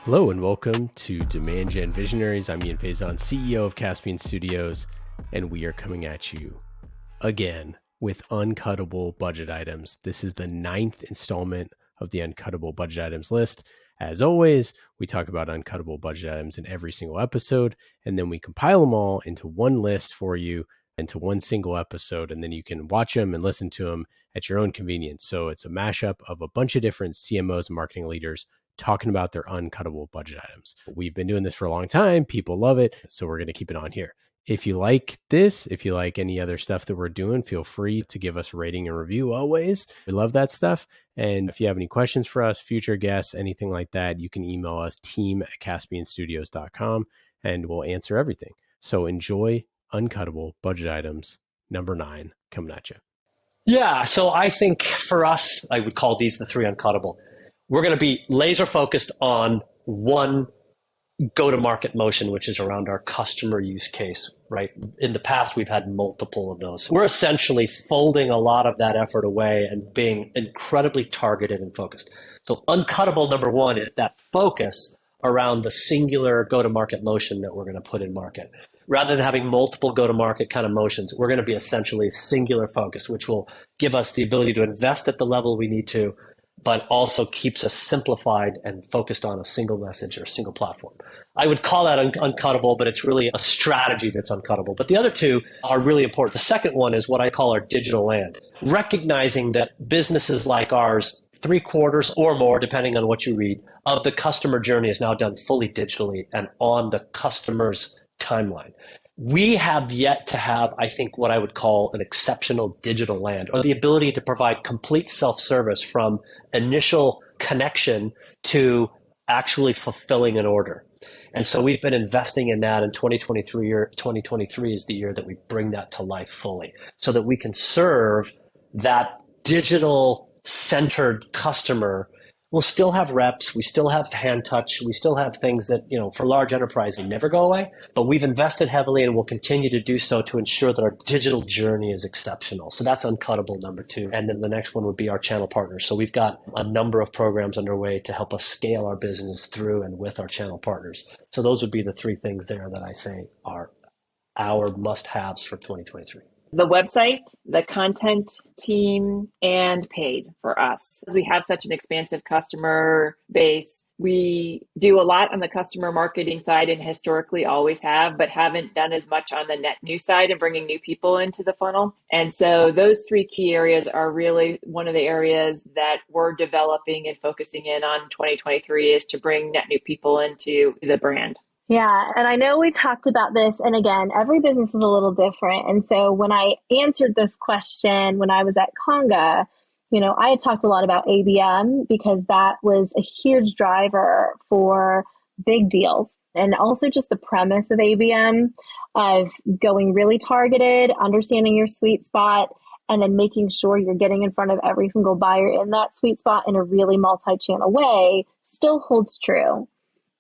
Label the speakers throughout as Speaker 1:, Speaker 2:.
Speaker 1: Hello and welcome to Demand Gen Visionaries. I'm Ian Faison, CEO of Caspian Studios, and we are coming at you again with Uncuttable budget items. This is the 9th installment of the Uncuttable budget items list. As always, we talk about Uncuttable budget items in every single episode, and then we compile them all into one list for you, into one single episode, and then you can watch them and listen to them at your own convenience. So it's a mashup of a bunch of different CMOs and marketing leaders talking about their uncuttable budget items. We've been doing this for a long time. People love it. So we're going to keep it on here. If you like this, if you like any other stuff that we're doing, feel free to give us a rating and review always. We love that stuff. And if you have any questions for us, future guests, anything like that, you can email us team@caspianstudios.com and we'll answer everything. So enjoy Uncuttable budget items number 9 coming at you.
Speaker 2: Yeah, so I think for us, I would call these the 3 uncuttable. We're going to be laser focused on one go-to-market motion, which is around our customer use case, right? In the past, we've had multiple of those. We're essentially folding a lot of that effort away and being incredibly targeted and focused. So uncuttable number 1 is that focus around the singular go-to-market motion that we're going to put in market. Rather than having multiple go-to-market kind of motions, we're going to be essentially singular focused, which will give us the ability to invest at the level we need to, but also keeps us simplified and focused on a single message or a single platform. I would call that uncuttable, but it's really a strategy that's uncuttable. But the other 2 are really important. The second one is what I call our digital land. Recognizing that businesses like ours, 3/4 or more, depending on what you read, of the customer journey is now done fully digitally and on the customer's timeline. We have yet to have, I think, what I would call an exceptional digital land, or the ability to provide complete self-service from initial connection to actually fulfilling an order. And so we've been investing in that in 2023 is the year that we bring that to life fully so that we can serve that digital centered customer. We'll still have reps, we still have hand touch, we still have things that, for large enterprise, they never go away, but we've invested heavily and will continue to do so to ensure that our digital journey is exceptional. So that's uncuttable number 2. And then the next one would be our channel partners. So we've got a number of programs underway to help us scale our business through and with our channel partners. So those would be the 3 things there that I say are our must-haves for 2023.
Speaker 3: The website, the content team, and paid for us. As we have such an expansive customer base, we do a lot on the customer marketing side and historically always have, but haven't done as much on the net new side and bringing new people into the funnel. And so those 3 key areas are really one of the areas that we're developing and focusing in on 2023 is to bring net new people into the brand.
Speaker 4: Yeah. And I know we talked about this. And again, every business is a little different. And so when I answered this question when I was at Conga, I had talked a lot about ABM because that was a huge driver for big deals. And also just the premise of ABM of going really targeted, understanding your sweet spot, and then making sure you're getting in front of every single buyer in that sweet spot in a really multi-channel way still holds true.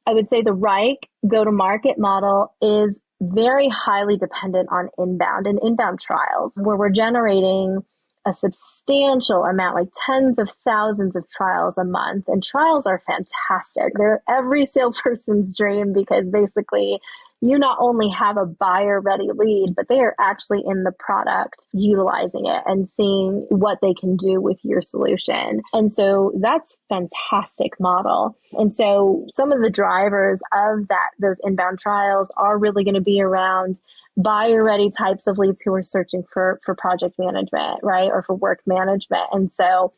Speaker 4: I would say the Wrike go-to-market model is very highly dependent on inbound and inbound trials, where we're generating a substantial amount, like tens of thousands of trials a month. And trials are fantastic. They're every salesperson's dream because basically you not only have a buyer-ready lead, but they are actually in the product utilizing it and seeing what they can do with your solution. And so that's a fantastic model. And so some of the drivers of those inbound trials are really going to be around buyer-ready types of leads who are searching for project management, right? Or for work management. And so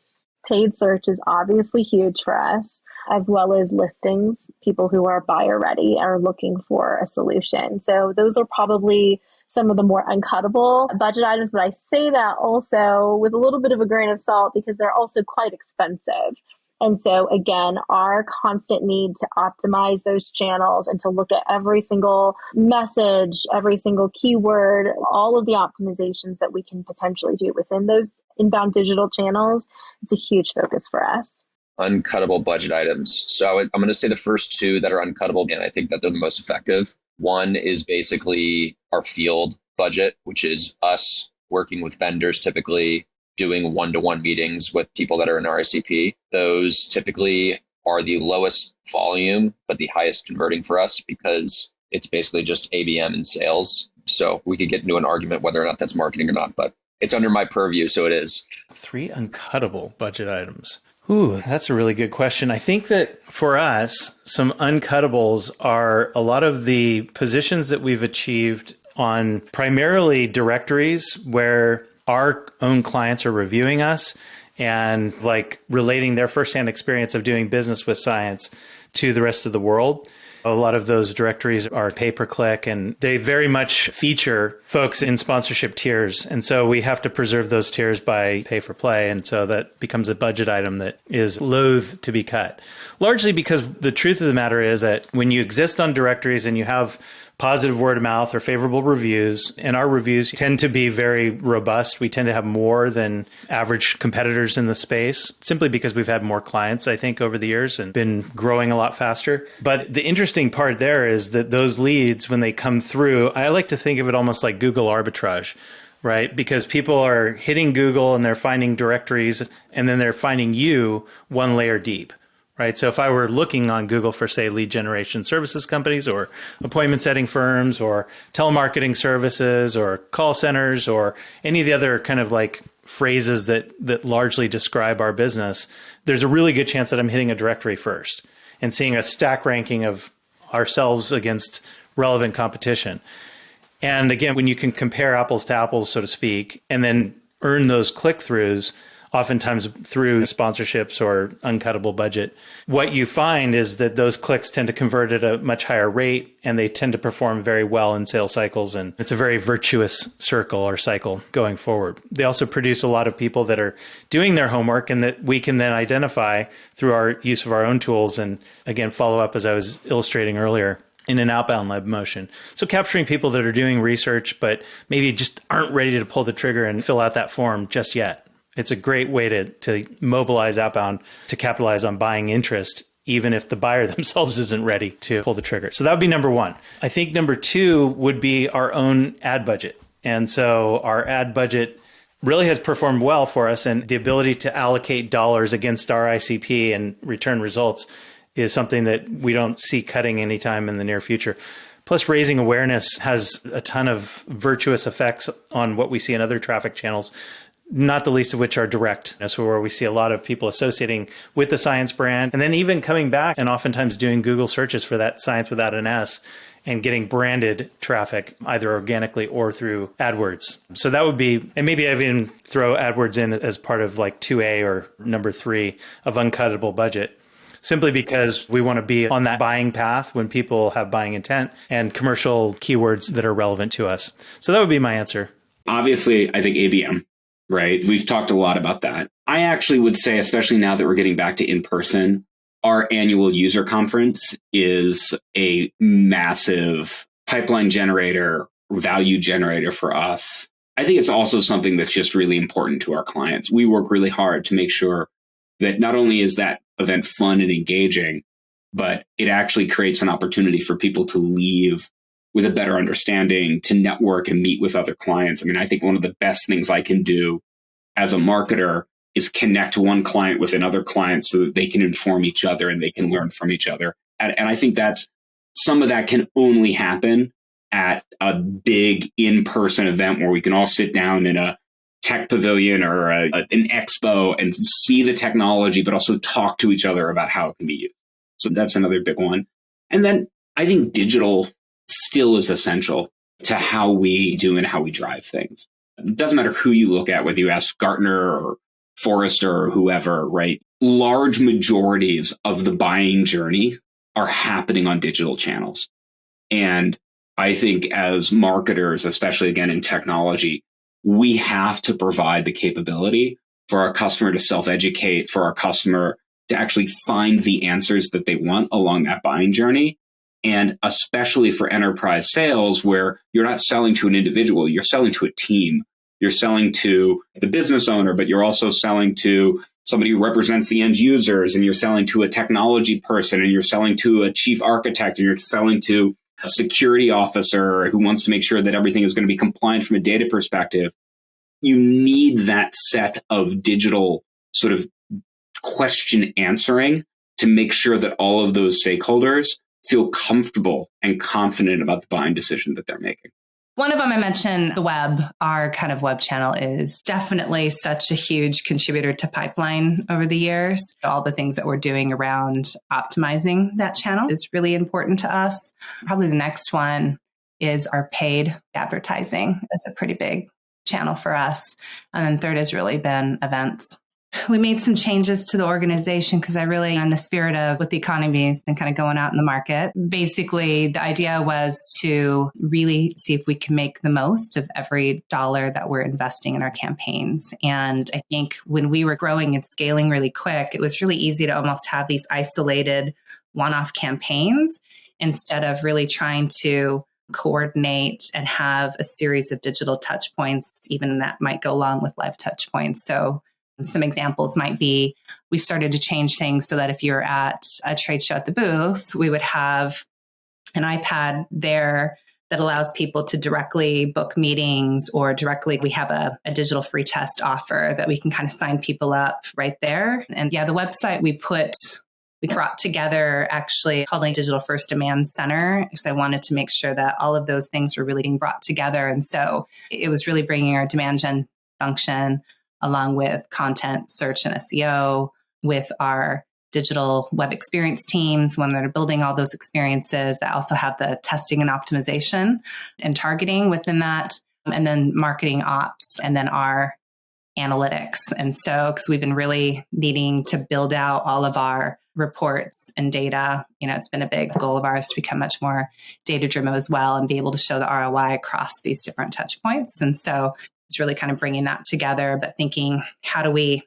Speaker 4: paid search is obviously huge for us, as well as listings, people who are buyer ready are looking for a solution. So those are probably some of the more uncuttable budget items, but I say that also with a little bit of a grain of salt because they're also quite expensive. And so again, our constant need to optimize those channels and to look at every single message, every single keyword, all of the optimizations that we can potentially do within those inbound digital channels, it's a huge focus for us.
Speaker 5: Uncuttable budget items. So I'm going to say the first 2 that are uncuttable, and I think that they're the most effective. One is basically our field budget, which is us working with vendors, typically doing one-to-one meetings with people that are in RSCP. Those typically are the lowest volume, but the highest converting for us because it's basically just ABM and sales. So we could get into an argument whether or not that's marketing or not, but it's under my purview, so it is.
Speaker 6: 3 uncuttable budget items. Ooh, that's a really good question. I think that for us, some uncuttables are a lot of the positions that we've achieved on primarily directories where our own clients are reviewing us and like relating their firsthand experience of doing business with CIENCE to the rest of the world. A lot of those directories are pay-per-click, and they very much feature folks in sponsorship tiers. And so we have to preserve those tiers by pay-for-play. And so that becomes a budget item that is loath to be cut. Largely because the truth of the matter is that when you exist on directories and you have positive word of mouth or favorable reviews, and our reviews tend to be very robust. We tend to have more than average competitors in the space, simply because we've had more clients, I think, over the years and been growing a lot faster. But the interesting part there is that those leads, when they come through, I like to think of it almost like Google arbitrage, right? Because people are hitting Google and they're finding directories, and then they're finding you one layer deep. Right. So if I were looking on Google for, say, lead generation services companies or appointment setting firms or telemarketing services or call centers or any of the other kind of like phrases that largely describe our business, there's a really good chance that I'm hitting a directory first and seeing a stack ranking of ourselves against relevant competition. And again, when you can compare apples to apples, so to speak, and then earn those click-throughs, oftentimes through sponsorships or uncuttable budget, what you find is that those clicks tend to convert at a much higher rate, and they tend to perform very well in sales cycles. And it's a very virtuous circle or cycle going forward. They also produce a lot of people that are doing their homework and that we can then identify through our use of our own tools and, again, follow up, as I was illustrating earlier, in an outbound led motion. So capturing people that are doing research, but maybe just aren't ready to pull the trigger and fill out that form just yet. It's a great way to mobilize outbound to capitalize on buying interest, even if the buyer themselves isn't ready to pull the trigger. So that would be number one. I think number two would be our own ad budget. And so our ad budget really has performed well for us, and the ability to allocate dollars against our ICP and return results is something that we don't see cutting anytime in the near future. Plus, raising awareness has a ton of virtuous effects on what we see in other traffic channels, not the least of which are direct. That's where we see a lot of people associating with the CIENCE brand, and then even coming back and oftentimes doing Google searches for that CIENCE without an S and getting branded traffic either organically or through AdWords. So that would be, and maybe I even throw AdWords in as part of like 2A or number 3 of uncuttable budget, simply because we want to be on that buying path when people have buying intent and commercial keywords that are relevant to us. So that would be my answer.
Speaker 7: Obviously, I think ABM. Right. We've talked a lot about that. I actually would say, especially now that we're getting back to in-person, our annual user conference is a massive pipeline generator, value generator for us. I think it's also something that's just really important to our clients. We work really hard to make sure that not only is that event fun and engaging, but it actually creates an opportunity for people to leave with a better understanding, to network and meet with other clients. I mean, I think one of the best things I can do as a marketer is connect one client with another client so that they can inform each other and they can learn from each other. And I think that's some of that can only happen at a big in-person event where we can all sit down in a tech pavilion or an expo and see the technology, but also talk to each other about how it can be used. So that's another big one. And then I think digital still is essential to how we do and how we drive things. It doesn't matter who you look at, whether you ask Gartner or Forrester or whoever, right? Large majorities of the buying journey are happening on digital channels. And I think as marketers, especially again in technology, we have to provide the capability for our customer to self-educate, for our customer to actually find the answers that they want along that buying journey. And especially for enterprise sales, where you're not selling to an individual, you're selling to a team. You're selling to the business owner, but you're also selling to somebody who represents the end users, and you're selling to a technology person, and you're selling to a chief architect, and you're selling to a security officer who wants to make sure that everything is going to be compliant from a data perspective. You need that set of digital sort of question answering to make sure that all of those stakeholders feel comfortable and confident about the buying decision that they're making.
Speaker 8: One of them I mentioned, the web. Our kind of web channel is definitely such a huge contributor to pipeline over the years. All the things that we're doing around optimizing that channel is really important to us. Probably the next one is our paid advertising. That's a pretty big channel for us. And then third has really been events. We made some changes to the organization because I really, in the spirit of what the economy has been kind of going out in the market, basically the idea was to really see if we can make the most of every dollar that we're investing in our campaigns. And I think when we were growing and scaling really quick, it was really easy to almost have these isolated one-off campaigns instead of really trying to coordinate and have a series of digital touch points, even that might go along with live touch points. So some examples might be, we started to change things so that if you're at a trade show at the booth, we would have an iPad there that allows people to directly book meetings, or directly, we have a digital free test offer that we can kind of sign people up right there. And yeah, the website we brought together actually called a Digital First Demand Center, because I wanted to make sure that all of those things were really being brought together. And so it was really bringing our demand gen function along with content, search, and SEO, with our digital web experience teams when they're building all those experiences that also have the testing and optimization and targeting within that, and then marketing ops, and then our analytics. And so, because we've been really needing to build out all of our reports and data, it's been a big goal of ours to become much more data-driven as well and be able to show the ROI across these different touch points. And so it's really kind of bringing that together, but thinking, how do we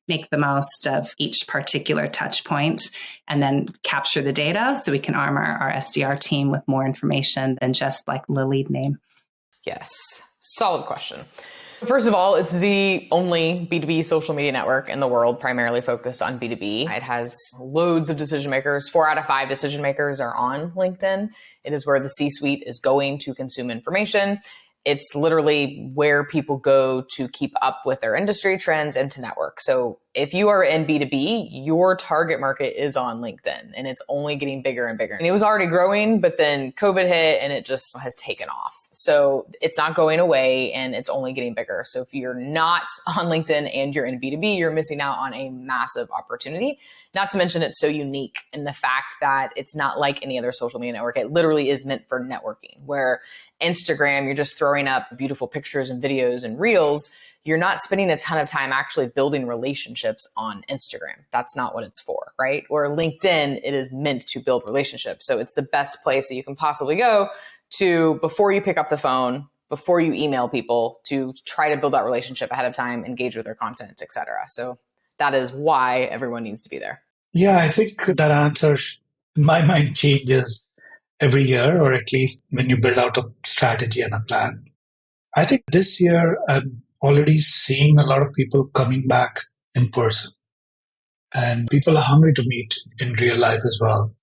Speaker 8: make the most of each particular touch point and then capture the data so we can arm our SDR team with more information than just like the lead name?
Speaker 9: Yes. Solid question. First of all, it's the only B2B social media network in the world primarily focused on B2B. It has loads of decision makers. 4 out of 5 decision makers are on LinkedIn. It is where the C-suite is going to consume information. It's literally where people go to keep up with their industry trends and to network. So if you are in B2B, your target market is on LinkedIn, and it's only getting bigger and bigger. And it was already growing, but then COVID hit and it just has taken off. So it's not going away and it's only getting bigger. So if you're not on LinkedIn and you're in B2B, you're missing out on a massive opportunity. Not to mention it's so unique in the fact that it's not like any other social media network. It literally is meant for networking, where Instagram, you're just throwing up beautiful pictures and videos and reels. You're not spending a ton of time actually building relationships on Instagram. That's not what it's for, right? Or LinkedIn, it is meant to build relationships. So it's the best place that you can possibly go to before you pick up the phone, before you email people, to try to build that relationship ahead of time, engage with their content, etc. So that is why everyone needs to be there.
Speaker 10: Yeah, I think that answer, in my mind, changes every year, or at least when you build out a strategy and a plan. I think this year I'm already seeing a lot of people coming back in person, and people are hungry to meet in real life as well.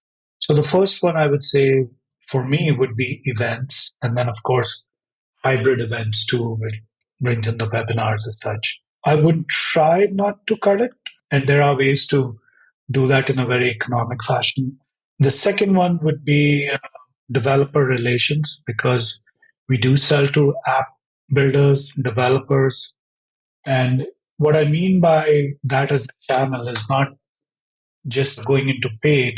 Speaker 10: So the first one I would say for me would be events, and then of course hybrid events too, which brings in the webinars as such. I would try not to cut it, and there are ways to do that in a very economic fashion. The second one would be developer relations, because we do sell to app builders, developers. And what I mean by that as a channel is not just going into paid,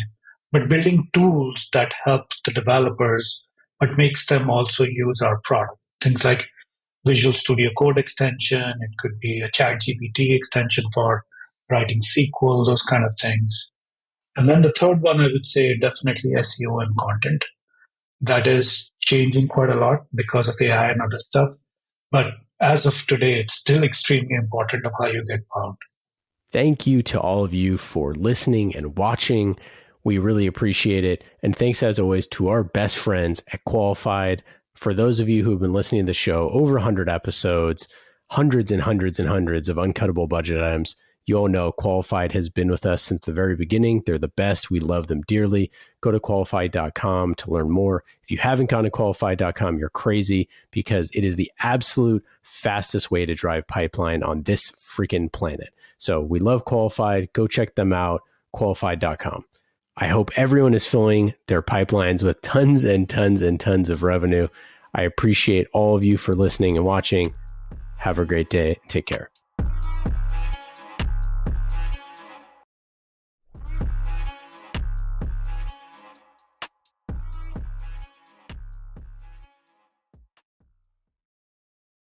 Speaker 10: but building tools that help the developers, but makes them also use our product. Things like Visual Studio Code extension, it could be a ChatGPT extension for writing SQL, those kind of things. And then the third one, I would say definitely SEO and content. That is changing quite a lot because of AI and other stuff. But as of today, it's still extremely important of how you get found.
Speaker 1: Thank you to all of you for listening and watching. We really appreciate it. And thanks, as always, to our best friends at Qualified. For those of you who have been listening to the show, over 100 episodes, hundreds and hundreds and hundreds of uncuttable budget items, you all know Qualified has been with us since the very beginning. They're the best. We love them dearly. Go to qualified.com to learn more. If you haven't gone to qualified.com, you're crazy, because it is the absolute fastest way to drive pipeline on this freaking planet. So we love Qualified. Go check them out. qualified.com. I hope everyone is filling their pipelines with tons and tons and tons of revenue. I appreciate all of you for listening and watching. Have a great day. Take care.